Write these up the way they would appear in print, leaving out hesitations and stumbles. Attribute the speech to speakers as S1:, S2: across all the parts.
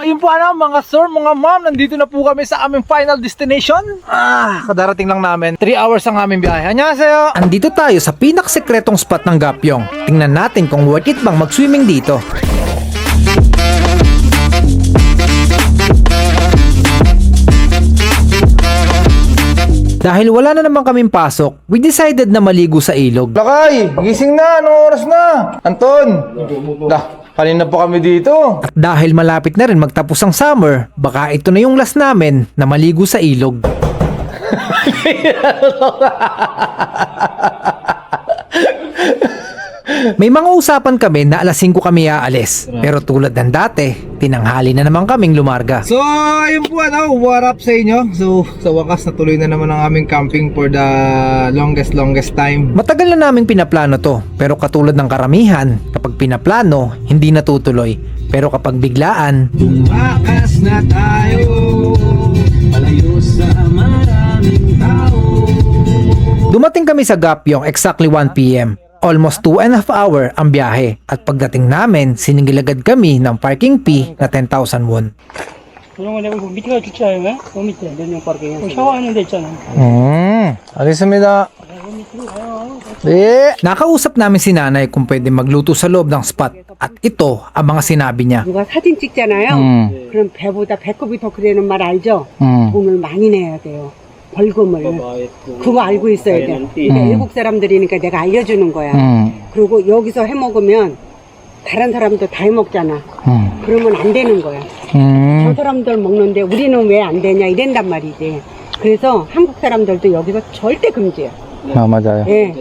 S1: Ayun po mga sir, mga ma'am, nandito na po kami sa aming final destination. Kadarating lang namin. 3 hours ang aming biyahe. Annyeonghaseyo!
S2: Andito tayo sa pinaksekretong spot ng Gapyong. Tingnan natin kung worth it bang mag-swimming dito. Dahil wala na naman kaming pasok, we decided na maligo sa ilog.
S1: Lakay, gising na. Anong oras na? Anton! Kanina pa kami dito.
S2: At dahil malapit na rin magtapos ang summer, baka ito na yung last namin na maligo sa ilog. May mga usapan kami na alas 5 kami aalis. Pero tulad ng dati, tinanghali na naman kaming lumarga.
S1: So, ayun po what up sa inyo? So, sa wakas natuloy na naman ang aming camping for the longest time.
S2: Matagal na naming pinaplano to, pero katulad ng karamihan, kapag pinaplano, hindi natutuloy. Pero kapag biglaan,
S1: Tumakas na tayo, palayo sa maraming tao.
S2: dumating kami sa Gapyong exactly 1 p.m. Almost 2.5 hour ang biyahe. At pagdating namin, siningil agad kami ng parking fee na 10,000 won.
S3: 그러면 내가 밑에가 좋지 않아요? 요 밑에 몇명 파킹 샤워하는 데 있잖아.
S1: 알겠습니다. 네.
S2: Nakausap namin si nanay kung pwede magluto sa loob ng spot. At ito ang mga sinabi niya.
S4: 누가 사진 찍잖아요. 그럼 배보다 배꼽이 더 크다는 말 알죠? 돈을 많이 내야 돼요. 벌금을. 그거 알고 있어야 돼. 근데 외국 사람들이니까 내가 알려주는 거야. 그리고 여기서 해 먹으면 다른 사람도 다 해 먹잖아. 그러면 안 되는 거야. 저 사람들 먹는데 우리는 왜 안 되냐 이랬단 말이지. 그래서 한국 사람들도 여기서 절대 금지야.
S1: 맞아요.
S4: 예.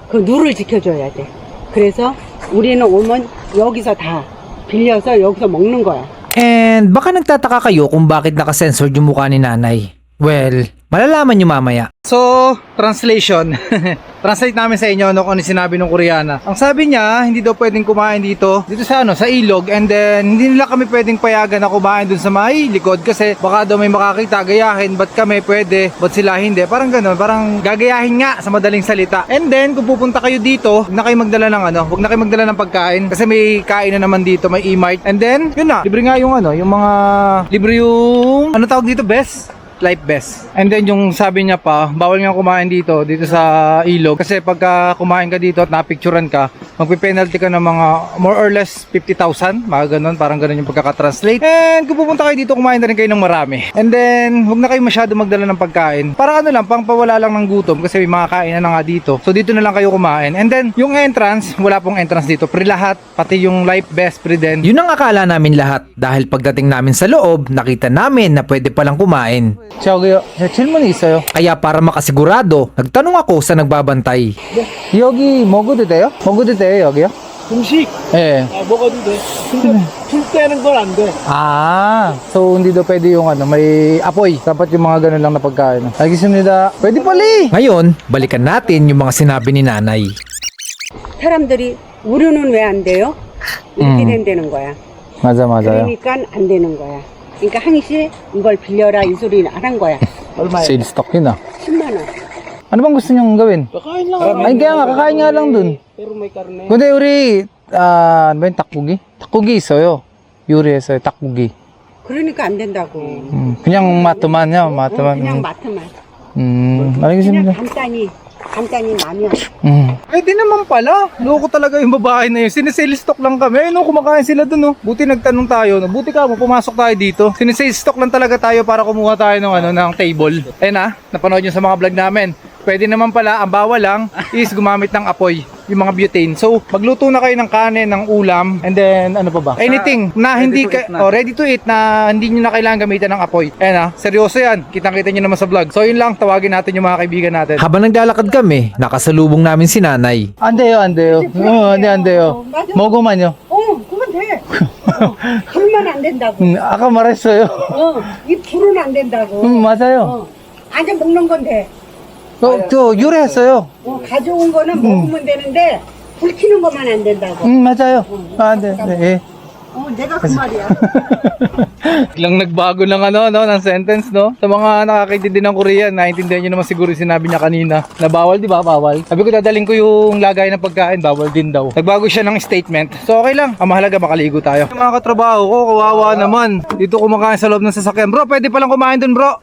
S4: 그 룰을 지켜줘야 돼. 그래서 우리는 오면 여기서 다 빌려서 여기서 먹는 거야.
S2: And baka nagtataka kayo kung bakit nakasensored yung mukha ni nanay. Well, malalaman nyo mamaya.
S1: So, translation. Translate namin sa inyo kung ano sinabi ng Koreana. Ang sabi niya, hindi daw pwedeng kumain dito sa sa ilog, and then hindi nila kami pwedeng payagan na kumain dun sa may likod kasi baka daw may makakita, gayahin, ba't kami pwede, ba't sila hindi. Parang gano'n, parang gagayahin nga sa madaling salita. And then, kung pupunta kayo dito, huwag na kayo magdala ng huwag na kayo magdala ng pagkain kasi may kain na naman dito, may e-mart. And then, yun na, libre nga yung yung mga, libre yung, ano tawag dito, best? Life vest. And then yung sabi niya pa, bawal nga kumain dito sa ilog kasi pagka kumain ka dito at napicturean ka, magpe-penalty ka ng mga more or less 50,000, mga ganun, parang ganun yung pagkaka-translate. And kung pupunta kayo dito, kumain na rin kayo ng marami. And then, huwag na kayo masyado magdala ng pagkain. Para ano lang, pang pawala lang ng gutom kasi may mga kain na nga dito. So dito na lang kayo kumain. And then, yung entrance, wala pong entrance dito. Free lahat, pati yung life vest, free din.
S2: Yun ang akala namin lahat dahil pagdating namin sa loob, nakita namin na pwede palang kumain.
S1: 저기요, 질문이 있어요.
S2: Kaya para makasigurado, nagtanong ako sa nagbabantay.
S1: 여기 먹어도 돼요? 먹어도 돼요, 여기요?
S3: 음식
S1: 예.
S3: 먹어도 돼. 근데 불 때는 건 안 돼.
S1: So hindi daw pwede yung may apoy. Dapat yung mga ganun lang na pagkain. Al겠습니다. Pwede pala.
S2: Ngayon, balikan natin yung mga sinabi ni nanay.
S4: 사람들이 우리는 왜 안 돼요? 이렇게 된다는 거야.
S1: 맞아.
S4: 그러니까 안 되는 거야. 그러니까 항시 이걸 빌려라 이 소리는 안 한 거야.
S1: Sales stock yun
S4: 10만 원.
S1: Ano bang gusto niyong gawin?
S3: Kakain lang.
S1: Ay kaya nga, kakain nga lang dun.
S3: Pero may karne.
S1: 근데 우리 ano ba yung takbugi? Takbugi 있어요. 요리해서요, takbugi.
S4: 그러니까 안 된다고.
S1: 그냥 마트만요, 마트만.
S4: 그냥 마트만.
S1: 알겠습니다.
S4: 그냥 간단히 라면.
S1: Pwede naman pala. Loko talaga yung babae na yun. Sinisale stock lang kami. Ano, kumakain sila dun, no? Buti nagtanong tayo, no? Buti ka mo, pumasok tayo dito. Sinisale stock lang talaga tayo para kumuha tayo ng table. Ayun napanood nyo sa mga vlog namin. Pwede naman pala, ang bawal lang is gumamit ng apoy, yung mga butane. So, magluto na kayo ng kanin, ng ulam, and then, ano pa ba? Anything na hindi ready to eat na hindi nyo na kailangan gamitan ng apoy. Ayun seryoso yan. Kitang-kita nyo naman sa vlog. So, yun lang, tawagin natin yung mga kaibigan natin.
S2: Habang naglalakad kami, nakasalubong namin si nanay.
S1: 안 돼요. 안 돼요. 먹어만요.
S4: 그러면 돼. 불만 안 된다고.
S1: 아까 말했어요.
S4: 이 불은 안 된다고.
S1: 맞아요.
S4: 아주 먹는 건데.
S1: 저 요리했어요.
S4: 가져온 거는 먹으면 되는데 불 켜는 것만 안 된다고.
S1: 맞아요. 안 돼. 예.
S4: 내가 그 말이야.
S1: Biglang nagbago ng ng sentence, no? Sa mga nakakaintindi ng Korean, naiintindihan nyo naman siguro yung sinabi niya kanina. Na bawal, di ba? Bawal. Sabi ko, dadaling ko yung lagay ng pagkain, bawal din daw. Nagbago siya ng statement. So, okay lang. Ang mahalaga, makaligo tayo. Yung mga katrabaho ko, kawawa naman. Dito kumakain sa loob ng sasakyan. Bro, pwede palang kumain dun, bro.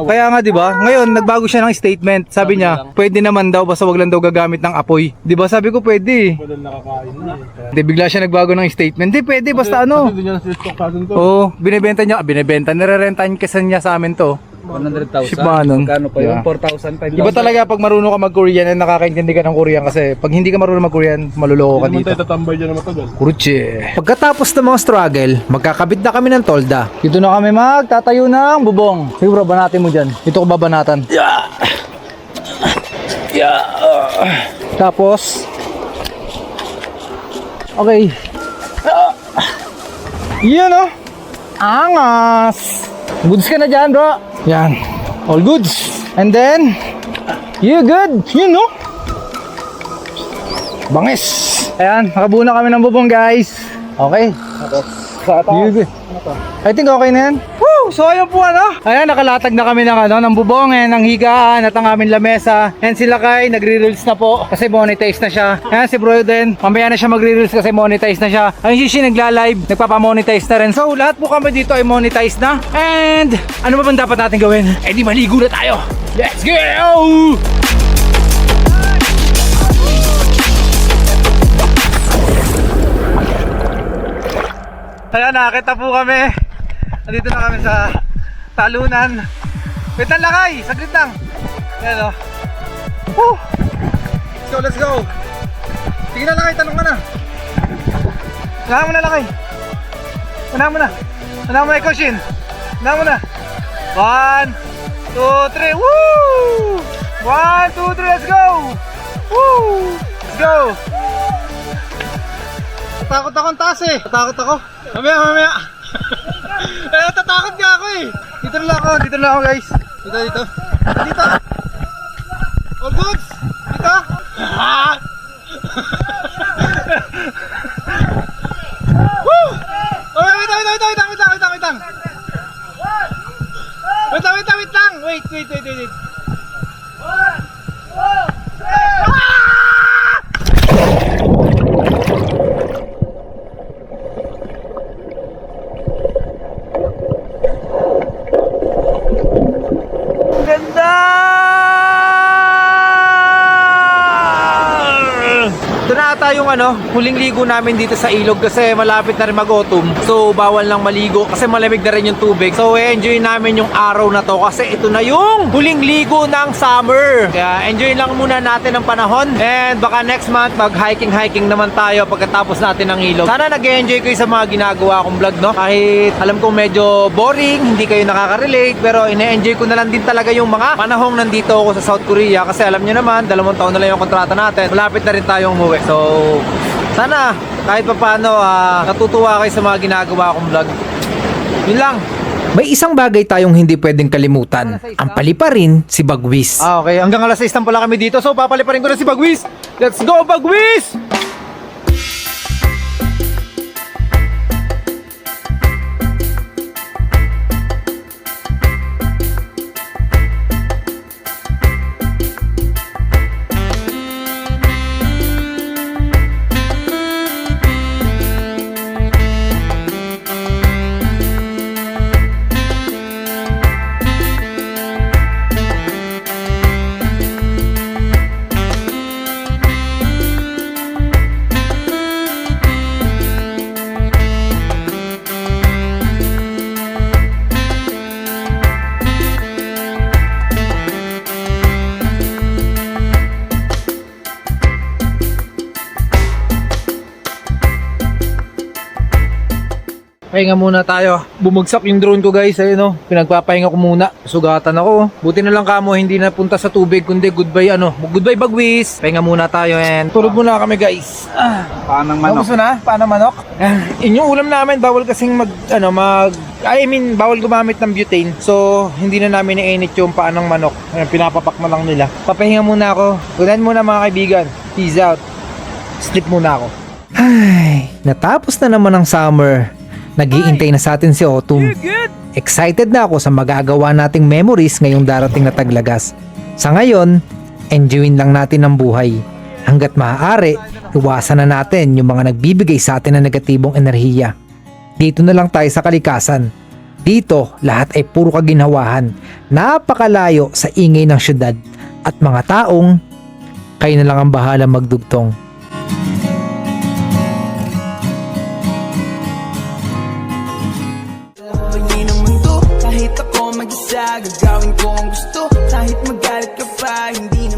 S1: Kaya nga, di ba? Ngayon, nagbago siya ng statement. Sabi niya, pwede naman daw, basta wag lang daw gagamit ng apoy. Di ba? Sabi ko, pwede. Hindi, bigla siya nagbago ng statement. Hindi, pwede, basta ano. Oo, binibenta niya, nirerentahan kasi niya sa amin to.
S5: 100,000.
S1: Shipmanon.
S5: Kano pa yun?
S1: Yeah.
S5: 4,000, 5,000.
S1: Iba talaga pag marunong ka mag-Korean at nakakaintindi ka ng Korean kasi pag hindi ka marunong mag-Korean, maluloko ka dito.
S5: tatambay dyan na matagal.
S1: Kuruche.
S2: Pagkatapos ng mga struggle, magkakabit na kami ng tolda.
S1: Dito na kami magtatayo ng bubong. Siguro banatin mo dyan. Dito ko babanatan. Tapos, okay. Yan o. Angas. Goods ka na dyan, bro. Yan. All goods. And then, you good. You know. Bangis. Ayan, nakabuo na kami ng bubong, guys. Okay. You good. I think okay na yan. Woo! So ayun po ayan, nakalatag na kami ng ng bubong and ng higaan at ang aming lamesa. And sila kay nagre-reels na po kasi monetize na siya. Ayan si bro din, mamaya na siya magre-reels kasi monetize na siya. Ayun si nagla-live, nagpapamonetize na rin. So lahat po kami dito ay monetize na. And ano ba bang dapat natin gawin? Eh di maligo na tayo. Let's go! Ayan, nakakita po kami. Nandito na kami sa talunan. Wait lang, lakay! Saglit lang. Ayan o. Woo! Let's go, let's go. Sige na, lakay, tanong ka na. Unahan mo na, lakay. Unahan mo na. Unahan mo na, ikaw, Shin. Unahan mo na. 1, 2, 3. Woo! 1, 2, 3, let's go! Woo! Let's go! Tatakot ako ang taas eh. Tatakot ako. Mamaya. Tatakot nga ako eh. Dito na lang ako guys. Dito. All goods? Dito? Woo! Oh, wait lang. Wait lang. Wait. Ganda! Ito na ata yung huling ligo namin dito sa ilog kasi malapit na rin mag-autumn. So bawal lang maligo kasi malamig na rin yung tubig. So enjoy namin yung araw na to kasi ito na yung huling ligo ng summer. Kaya enjoy lang muna natin ang panahon. And baka next month mag-hiking naman tayo pagkatapos natin ng ilog. Sana nag-enjoy kayo sa mga ginagawa kong vlog, no? Kahit alam kong medyo boring, hindi kayo nakaka-relate, pero ine-enjoy ko na lang din talaga yung mga panahong nandito ako sa South Korea kasi alam nyo naman, 2 taon na lang yung kontrata natin. Malapit na rin tayong umuwi. So, sana kahit pa paano natutuwa kayo sa mga ginagawa kong vlog. Yun lang.
S2: May isang bagay tayong hindi pwedeng kalimutan. Ang paliparin si Bagwis.
S1: Okay, hanggang alas 6 pala kami dito. So papaliparin ko na si Bagwis. Let's go, Bagwis! Pahinga muna tayo. Bumagsak yung drone ko guys. Ayun o. Pinagpapahinga ko muna. Sugatan ako. Buti na lang kamo hindi napunta sa tubig. Kundi goodbye Goodbye Bagwis. Pahinga muna tayo and tulog muna kami guys.
S5: Paanang manok.
S1: Gusto na? Paano manok? Yun yung ulam namin. Bawal kasing bawal gumamit ng butane. So hindi na namin i-init yung paanang manok. Ayan, pinapapak na lang nila. Papahinga muna ako. Tunan muna mga kaibigan. Peace out. Sleep muna ako.
S2: Ay, Natapos na naman ang summer. Nag-iintay na sa atin si autumn. Excited na ako sa magagawa nating memories ngayong darating na taglagas. Sa ngayon, enjoyin lang natin ang buhay. Hanggat maaari, iwasan na natin yung mga nagbibigay sa atin ng negatibong enerhiya. Dito na lang tayo sa kalikasan. Dito, lahat ay puro kaginhawahan. Napakalayo sa ingay ng syudad. At mga taong, kayo na lang ang bahala magdugtong.
S6: Hingin ang mundo, kahit ako mag-isa, gagawin ko ang gusto. Kahit magalit ka pa, hindi na